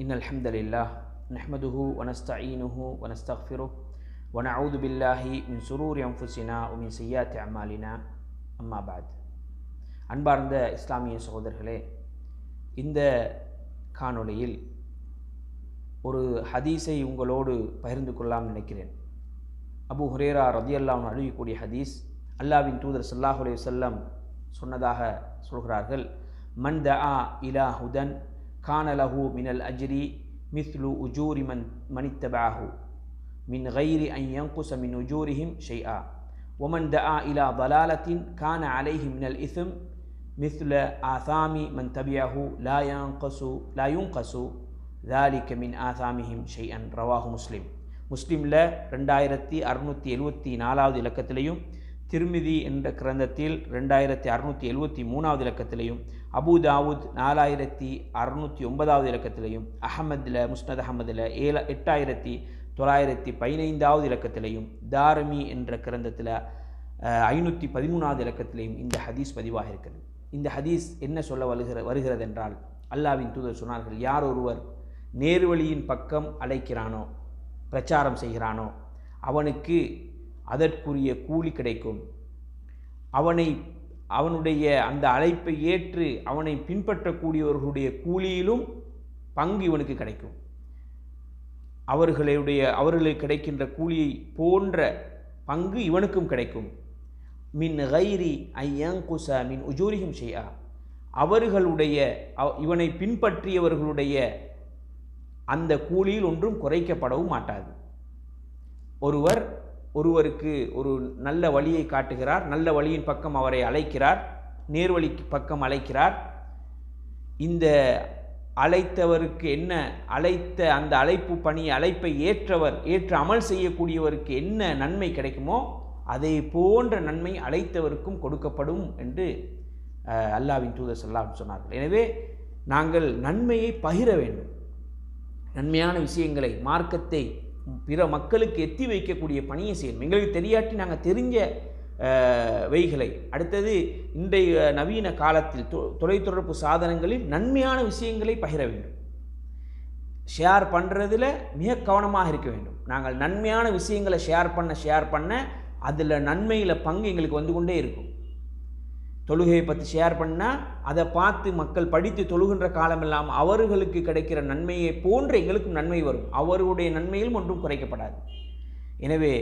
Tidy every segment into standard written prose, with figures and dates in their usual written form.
إن الحمد لله نحمده ونستعينه ونستغفره ونعوذ بالله من شرور أنفسنا ومن سيئات أعمالنا أما بعد அன்பார்ந்த இஸ்லாமிய சகோதரர்களே, இந்த காணொளியில் ஒரு ஹதீஸை உங்களோடு பகிர்ந்து கொள்ளலாம் நினைக்கிறேன். அபூ ஹுரைரா ரலியல்லாஹு அன்ஹு அறிவிக்கக்கூடிய ஹதீஸ், அல்லாஹ்வின் தூதர் ஸல்லல்லாஹு அலைஹி வஸல்லம் சொன்னதாக சொல்கிறார்கள். மன் தஆ இலா ஹுதன் கான லஹு மினல் அஜ்ரி மிஸ்லு உஜூரி மன் இத்தபஅஹு மின் கைரி அன் யன்குஸ மின் உஜூரிஹிம் ஷைஆ வமன் தஆ இலா ضلالத்தின் கான அலைஹி மினல் இஸ்ம் மிஸ்ல ஆசாமி மன் தபிஅஹு லா யுன்கஸு ذلك மின் ஆசாமிஹிம் ஷைஅன். ரவாஹு முஸ்லிம். முஸ்லிமில் 2674வது இலக்கத்திலையும், திர்மிதி என்ற கிரந்தத்தில் 2673வது இலக்கத்திலையும், அபூ தாவூத் 4609வது இலக்கத்திலையும், அஹமதில் முஸ்னத் அஹமதில் 8915வது இலக்கத்திலையும், தாரமி என்ற கிரந்தத்தில் 513வது இலக்கத்திலையும் இந்த ஹதீஸ் பதிவாக இருக்கிறது. இந்த ஹதீஸ் என்ன சொல்ல வருகிறது என்றால், அல்லாஹ்வின் தூதர் சொன்னார்கள், யார் ஒருவர் நேர்வழியின் பக்கம் அழைக்கிறானோ, பிரச்சாரம் செய்கிறானோ, அவனுக்கு அதற்குரிய கூலி கிடைக்கும். அவனுடைய அந்த அழைப்பை ஏற்று அவனை பின்பற்றக்கூடியவர்களுடைய கூலியிலும் பங்கு இவனுக்கு கிடைக்கும். அவர்களுக்கு கிடைக்கின்ற கூலியை போன்ற பங்கு இவனுக்கும் கிடைக்கும். மின் கைரி ஐயங்குச மின் உஜூரிஹிம் ஷைஆ. இவனை பின்பற்றியவர்களுடைய அந்த கூலியில் ஒன்றும் குறைக்கப்படவும் மாட்டாது. ஒருவருக்கு ஒரு நல்ல வழியை காட்டுகிறார், நல்ல வழியின் பக்கம் அவரை அழைக்கிறார், நேர்வழிக்கு பக்கம் அழைக்கிறார். இந்த அழைத்தவருக்கு என்ன, அந்த அழைப்பு பணி, அழைப்பை ஏற்று அமல் செய்யக்கூடியவருக்கு என்ன நன்மை கிடைக்குமோ அதை போன்ற நன்மை அழைத்தவருக்கும் கொடுக்கப்படும் என்று அல்லாஹ்வின் தூதர் ஸல்லல்லாஹு அலைஹி சொன்னார்கள். எனவே நாங்கள் நன்மையை பகிர வேண்டும். நன்மையான விஷயங்களை, மார்க்கத்தை பிற மக்களுக்கு எத்தி வைக்கக்கூடிய பணியை செய்யணும். எங்களுக்கு தெரியாட்டி நாங்கள் தெரிஞ்ச வைகளை, அடுத்தது இன்றைய நவீன காலத்தில் தொலைத்தொடர்பு சாதனங்களில் நன்மையான விஷயங்களை பகிர வேண்டும். ஷேர் பண்ணுறதில் மிக கவனமாக இருக்க வேண்டும். நாங்கள் நன்மையான விஷயங்களை ஷேர் பண்ண அதில் நன்மையில் பங்கு எங்களுக்கு வந்து கொண்டே இருக்கும். தொழுகையை பற்றி ஷேர் பண்ணால் அதை பார்த்து மக்கள் படித்து தொழுகின்ற காலமெல்லாம் அவர்களுக்கு கிடைக்கிற நன்மையை போன்று எங்களுக்கும் நன்மை வரும். அவர்களுடைய நன்மையிலும் ஒன்றும் குறைக்கப்படாது. எனவே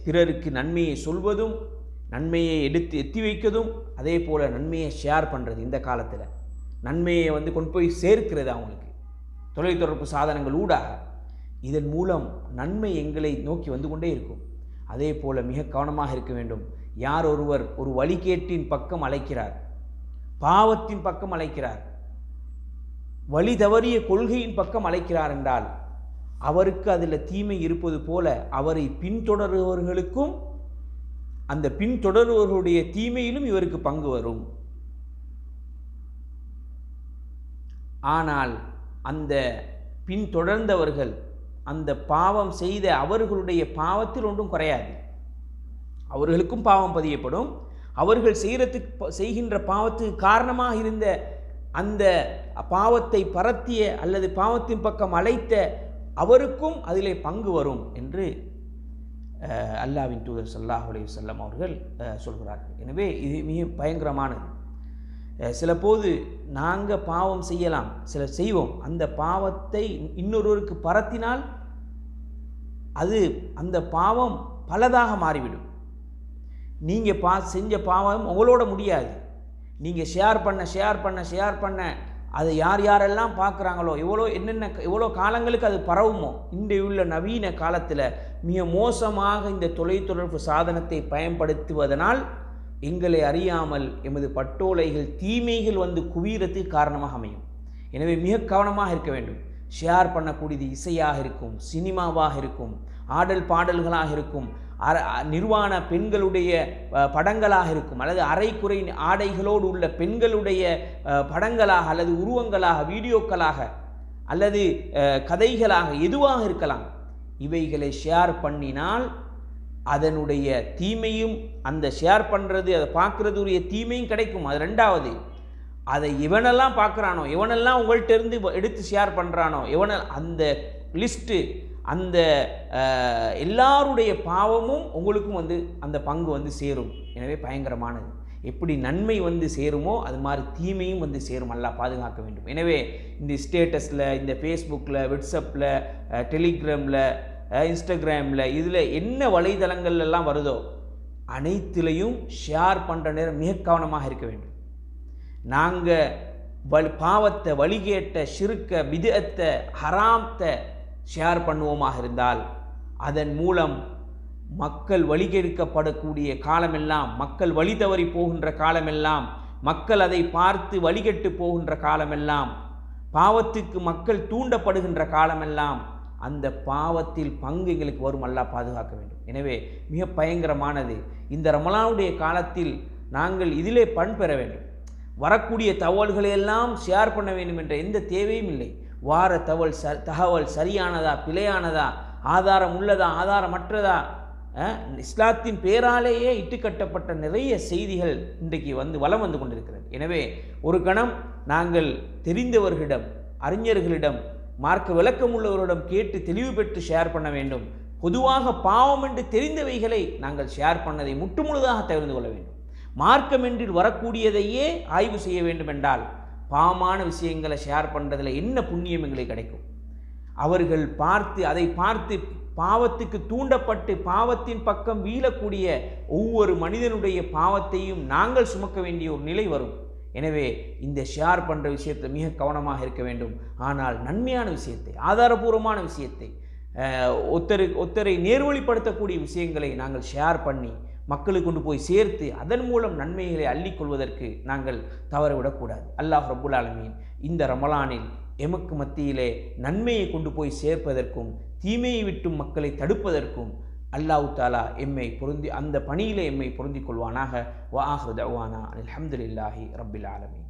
பிறருக்கு நன்மையை சொல்வதும், நன்மையை எத்தி வைக்கிறதும், அதே போல் நன்மையை ஷேர் பண்ணுறது, இந்த காலத்தில் நன்மையை கொண்டு போய் சேர்க்கிறது அவங்களுக்கு தொலைத்தொடர்பு சாதனங்கள் ஊடாக. இதன் மூலம் நன்மை எங்களை நோக்கி வந்து கொண்டே இருக்கும். அதே போல் மிக கவனமாக இருக்க வேண்டும். யார் ஒருவர் ஒரு வழிகேட்டின் பக்கம் அழைக்கிறார், பாவத்தின் பக்கம் அழைக்கிறார், வழி தவறிய கொள்கையின் பக்கம் அழைக்கிறார் என்றால் அவருக்கு அதில் தீமை இருப்பது போல அவரை பின்தொடர்பவர்களுக்கும் அந்த பின்தொடர்பவர்களுடைய தீமையிலும் இவருக்கு பங்கு வரும். ஆனால் அந்த பின்தொடர்ந்தவர்கள் அந்த பாவம் செய்த அவர்களுடைய பாவத்தில் ஒன்றும் குறையாது. அவர்களுக்கும் பாவம் பதியப்படும். அவர்கள் செய்கின்ற பாவத்துக்கு காரணமாக இருந்த அந்த பாவத்தை பரத்திய அல்லது பாவத்தின் பக்கம் அழைத்த அவருக்கும் அதிலே பங்கு வரும் என்று அல்லாஹ்வின் தூதர் ஸல்லல்லாஹு அலைஹி வஸல்லம் அவர்கள் சொல்கிறார்கள். எனவே இது மிக பயங்கரமானது. சில போது நாங்கள் பாவம் செய்யலாம், சிலர் செய்வோம். அந்த பாவத்தை இன்னொருவருக்கு பரத்தினால் அந்த பாவம் பலதாக மாறிவிடும். நீங்கள் செஞ்ச பாவம் உங்களோட முடியாது. நீங்கள் ஷேர் பண்ண அதை யாரெல்லாம் பார்க்குறாங்களோ, எவ்வளோ காலங்களுக்கு அது பரவுமோ. இன்றைய உள்ள நவீன காலத்தில் மிக மோசமாக இந்த தொலைத்தொடர்பு சாதனத்தை பயன்படுத்துவதனால் எங்களை அறியாமல் எமது பட்டோலைகள், தீமைகள் குவியறதுக்கு காரணமாக அமையும். எனவே மிக கவனமாக இருக்க வேண்டும். ஷேர் பண்ணக்கூடியது இசையாக இருக்கும், சினிமாவாக இருக்கும், ஆடல் பாடல்களாக இருக்கும், நிர்வாண பெண்களுடைய படங்களாக இருக்கும், அல்லது அரைக்குறை ஆடைகளோடு உள்ள பெண்களுடைய படங்களாக அல்லது உருவங்களாக, வீடியோக்களாக அல்லது கதைகளாக எதுவாக இருக்கலாம். இவைகளை ஷேர் பண்ணினால் அதனுடைய தீமையும், அந்த ஷேர் பண்ணுறது, அதை பார்க்குறதுடைய தீமையும் கிடைக்கும். அது ரெண்டாவது. அதை எவனெல்லாம் பார்க்குறானோ, எவனெல்லாம் உங்கள்கிட்ட இருந்து எடுத்து ஷேர் பண்ணுறானோ, அந்த லிஸ்ட்டு, அந்த எல்லாருடைய பாவமும் உங்களுக்கும் வந்து அந்த பங்கு வந்து சேரும். எனவே பயங்கரமானது. எப்படி நன்மை வந்து சேருமோ அது மாதிரி தீமையும் வந்து சேரும். அல்லாஹ் பாதுகாக்க வேண்டும். எனவே இந்த ஸ்டேட்டஸில், இந்த ஃபேஸ்புக்கில், வாட்ஸ்அப்பில், டெலிகிராமில், இன்ஸ்டாகிராமில், இதில் என்ன வலைதளங்கள்லாம் வருதோ அனைத்திலையும் ஷேர் பண்ணுற நேரம் மிக கவனமாக இருக்க வேண்டும். நாங்கள் பாவத்தை, வழிகேட்ட, ஷிர்க்க, பித்அத்தை, ஹராத்தை ஷேர் பண்ணுவோமாக இருந்தால் அதன் மூலம் மக்கள் வழிகெடுக்கப்படக்கூடிய காலமெல்லாம், மக்கள் வழி தவறி போகின்ற காலமெல்லாம், மக்கள் அதை பார்த்து வழிகெட்டு போகின்ற காலமெல்லாம், பாவத்துக்கு மக்கள் தூண்டப்படுகின்ற காலமெல்லாம் அந்த பாவத்தில் பங்கு எங்களுக்கு வரும். அல்லாஹ் பாதுகாக்க வேண்டும். எனவே மிக பயங்கரமானது. இந்த ரமலானுடைய காலத்தில் நாங்கள் இதிலே பெற வேண்டும். வரக்கூடிய தகவல்களையெல்லாம் ஷேர் பண்ண வேண்டும் என்ற எந்த தேவையும் இல்லை. வார தகவல் சரியானதா, பிழையானதா, ஆதாரம் உள்ளதா, ஆதாரமற்றதா, இஸ்லாத்தின் பேராலேயே இட்டுக்கட்டப்பட்ட நிறைய செய்திகள் இன்றைக்கு வலம் வந்து கொண்டிருக்கிறது. எனவே ஒரு கணம் நாங்கள் தெரிந்தவர்களிடம், அறிஞர்களிடம், மார்க்க விளக்கம் உள்ளவரிடம் கேட்டு தெளிவு பெற்று ஷேர் பண்ண வேண்டும். பொதுவாக பாவம் என்று தெரிந்தவைகளை நாங்கள் ஷேர் பண்ணதை முற்றுமுழுதாக தவிர்த்து கொள்ள வேண்டும். மார்க்கம் என்றில் வரக்கூடியதையே ஆய்வு செய்ய வேண்டும் என்றால் பாவமான விஷயங்களை ஷேர் பண்ணுறதில் என்ன புண்ணியம் எங்களுக்கு கிடைக்கும்? அவர்கள் அதை பார்த்து பாவத்துக்கு தூண்டப்பட்டு பாவத்தின் பக்கம் வீழக்கூடிய ஒவ்வொரு மனிதனுடைய பாவத்தையும் நாங்கள் சுமக்க வேண்டிய ஒரு நிலை வரும். எனவே இந்த ஷேர் பண்ணுற விஷயத்தை மிக கவனமாக இருக்க வேண்டும். ஆனால் நன்மையான விஷயத்தை, ஆதாரபூர்வமான விஷயத்தை, ஒருத்தரை நேர்வழிப்படுத்தக்கூடிய விஷயங்களை நாங்கள் ஷேர் பண்ணி மக்களுக்கு கொண்டு போய் சேர்த்து அதன் மூலம் நன்மைகளை அள்ளிக்கொள்வதற்கு நாங்கள் தவறவிடக்கூடாது. அல்லாஹ் ரப்புல் ஆலமீன் இந்த ரமலானில் எமக்கு மத்தியிலே நன்மையை கொண்டு போய் சேர்ப்பதற்கும் தீமையை விட்டும் மக்களை தடுப்பதற்கும் அல்லாஹ் தஆலா அந்த பணியிலே எம்மை பொருந்திக் கொள்வானாக. வ ஆஹிரு தஅவானா அல்ஹம்துலில்லாஹி ரப்பில் ஆலமீன்.